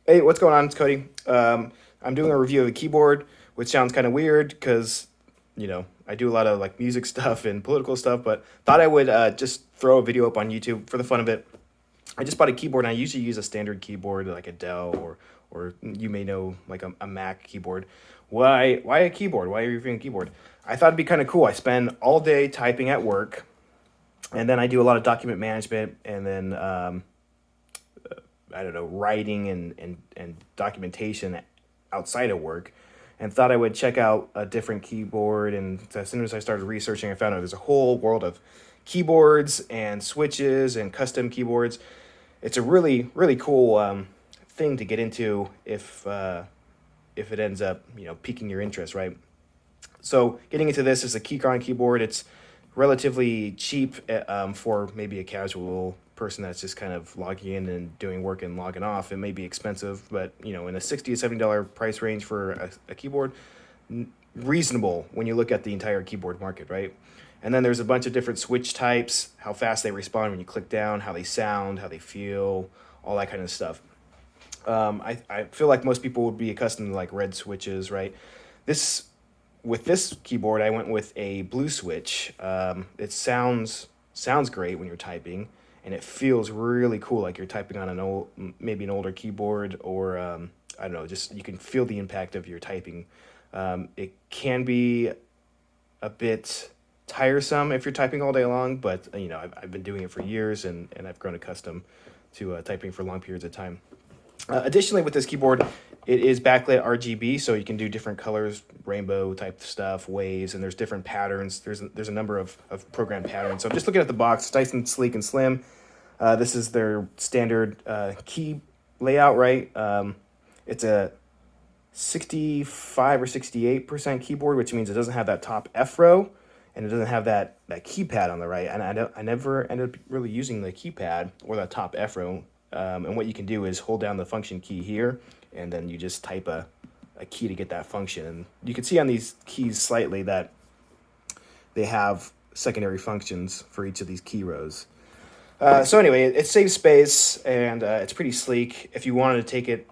Hey, what's going on? It's Cody. I'm doing a review of a keyboard, which sounds kind of weird because, I do a lot of like music stuff and political stuff, but thought I would just throw a video up on YouTube for the fun of it. I just bought a keyboard, and I usually use a standard keyboard like a Dell or you may know like a Mac keyboard. Why a keyboard? Why are you reviewing a keyboard? I thought it'd be kind of cool. I spend all day typing at work, and then I do a lot of document management, and then I don't know, writing and documentation outside of work, and thought I would check out a different keyboard. And as soon as I started researching, I found out there's a whole world of keyboards and switches and custom keyboards. It's a really, really cool thing to get into if it ends up, piquing your interest, right? So getting into this is a Keychron keyboard. It's relatively cheap for maybe a casual person that's just kind of logging in and doing work and logging off. It may be expensive, but in a $60 to $70 price range for a keyboard, reasonable when you look at the entire keyboard market, right? And then there's a bunch of different switch types, how fast they respond when you click down, how they sound, how they feel, all that kind of stuff. I feel like most people would be accustomed to like red switches, right? This With this keyboard, I went with a blue switch. It sounds great when you're typing, and it feels really cool, like you're typing on maybe an older keyboard, or I don't know, just you can feel the impact of your typing. It can be a bit tiresome if you're typing all day long, but I've been doing it for years, and I've grown accustomed to typing for long periods of time. Additionally, with this keyboard, it is backlit RGB, so you can do different colors, rainbow type stuff, waves, and there's different patterns. There's a number of programmed patterns. So I'm just looking at the box. It's nice and sleek and slim. This is their standard key layout, right? It's a 65 or 68% keyboard, which means it doesn't have that top F row, and it doesn't have that keypad on the right. And I never ended up really using the keypad or that top F row. And what you can do is hold down the function key here, and then you just type a key to get that function. And you can see on these keys slightly that they have secondary functions for each of these key rows. So anyway, it saves space, and it's pretty sleek. If you wanted to take it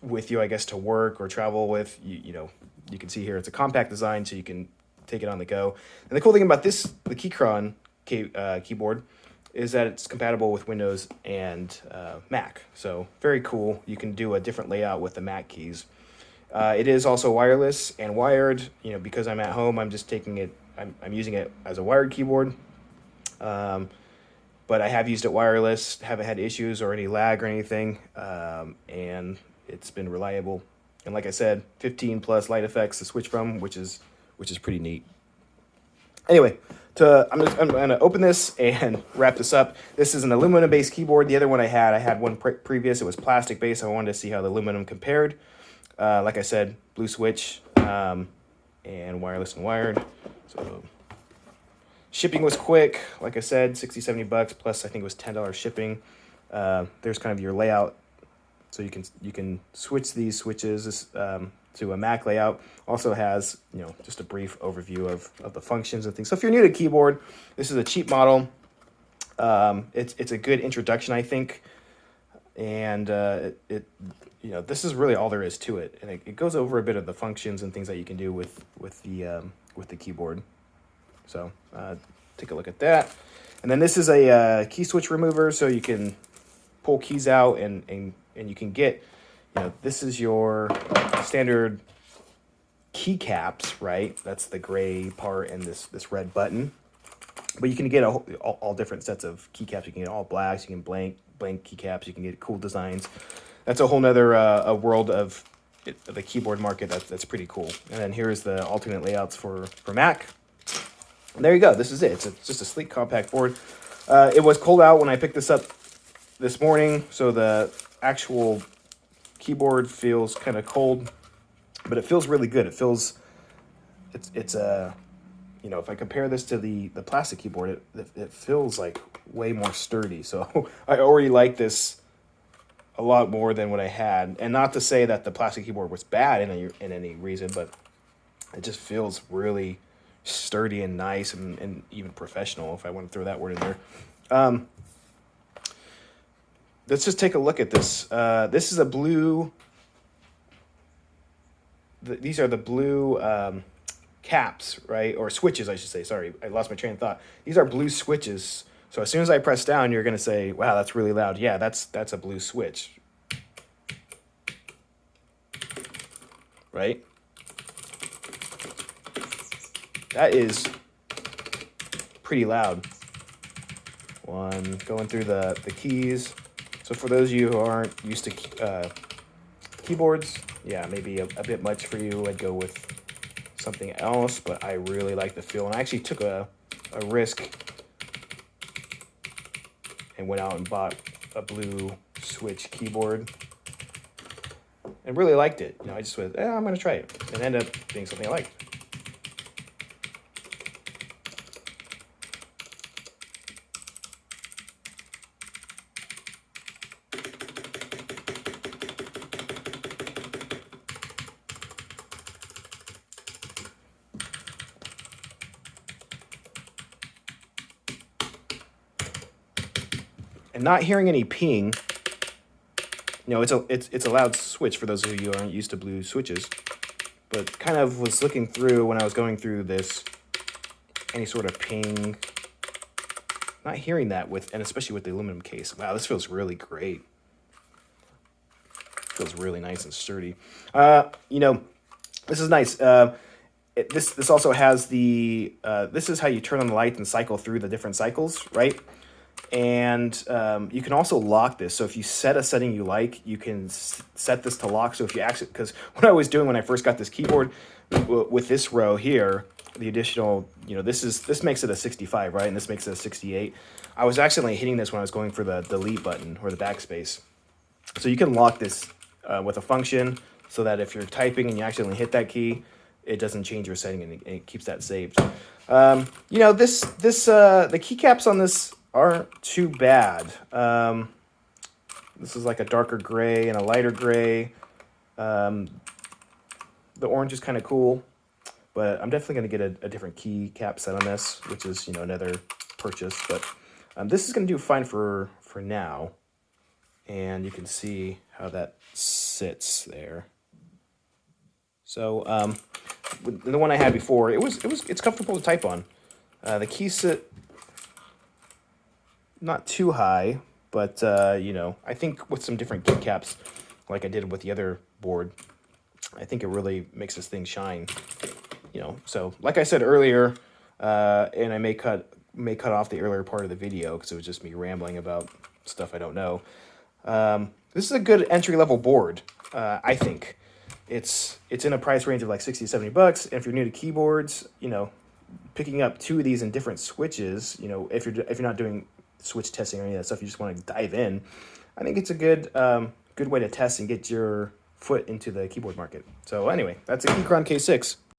with you, I guess, to work or travel with, you can see here it's a compact design, so you can take it on the go. And the cool thing about the Keychron keyboard is that it's compatible with Windows and Mac. So very cool. You can do a different layout with the Mac keys. It is also wireless and wired. Because I'm at home, I'm just taking it. I'm using it as a wired keyboard. But I have used it wireless. Haven't had issues or any lag or anything. And it's been reliable. And like I said, 15 plus light effects to switch from, which is pretty neat. Anyway, I'm going to open this and wrap this up. This is an aluminum-based keyboard. The other one I had one previous. It was plastic-based. I wanted to see how the aluminum compared. Like I said, blue switch and wireless and wired. So shipping was quick. Like I said, $60-$70 plus I think it was $10 shipping. There's kind of your layout. So you can switch these switches to a Mac layout. Also has just a brief overview of the functions and things. So if you're new to keyboard, this is a cheap model. It's a good introduction, I think, and this is really all there is to it. And it goes over a bit of the functions and things that you can do with the keyboard. So take a look at that. And then this is a key switch remover, so you can pull keys out and you can get, this is your standard keycaps, right? That's the gray part and this red button. But you can get all different sets of keycaps. You can get all blacks, you can blank keycaps, you can get cool designs. That's a whole nother a world of the keyboard market that's pretty cool. And then here's the alternate layouts for Mac. And there you go. This is it. It's just a sleek, compact board. It was cold out when I picked this up this morning, so the actual keyboard feels kind of cold, but it feels really good. It feels, it's a, if I compare this to the plastic keyboard, it feels like way more sturdy. So I already like this a lot more than what I had. And not to say that the plastic keyboard was bad in any reason, but it just feels really sturdy and nice and even professional, if I want to throw that word in there. let's just take a look at this. This is a blue. These are the blue caps, right? Or switches, I should say. Sorry, I lost my train of thought. These are blue switches. So as soon as I press down, you're going to say, wow, that's really loud. Yeah, that's a blue switch. Right? That is pretty loud. Going through the keys. So for those of you who aren't used to keyboards, yeah, maybe a bit much for you. I'd go with something else, but I really like the feel. And I actually took a risk and went out and bought a blue switch keyboard and really liked it. You know, I just went, I'm going to try it. And it ended up being something I liked. And not hearing any ping, you know, it's a loud switch for those of you who aren't used to blue switches. But kind of was looking through when I was going through this, any sort of ping, not hearing that with, and especially with the aluminum case. Wow, this feels really great. Feels really nice and sturdy. You know, this is nice. This also has the, this is how you turn on the light and cycle through the different cycles, right? And you can also lock this. So if you set a setting you like, you can set this to lock. So if you actually, because what I was doing when I first got this keyboard with this row here, the additional, you know, this makes it a 65, right? And this makes it a 68. I was accidentally hitting this when I was going for the delete button or the backspace. So you can lock this with a function so that if you're typing and you accidentally hit that key, it doesn't change your setting and it keeps that saved. You know, the keycaps on this aren't too bad. This is like a darker gray and a lighter gray. The orange is kind of cool, but I'm definitely going to get a different keycap set on this, which is, you know, another purchase. But this is going to do fine for now. And you can see how that sits there. So the one I had before, it's comfortable to type on. The keys sit not too high, but you know, I think with some different keycaps, like I did with the other board, I think it really makes this thing shine. You know, so like I said earlier, and I may cut off the earlier part of the video because it was just me rambling about stuff I don't know. This is a good entry-level board, I think. It's in a price range of like 60 to 70 bucks. And if you're new to keyboards, you know, picking up 2 of these in different switches, you know, if you're not doing switch testing or any of that stuff, you just want to dive in, I think it's a good way to test and get your foot into the keyboard market. So anyway, that's a Keychron K6.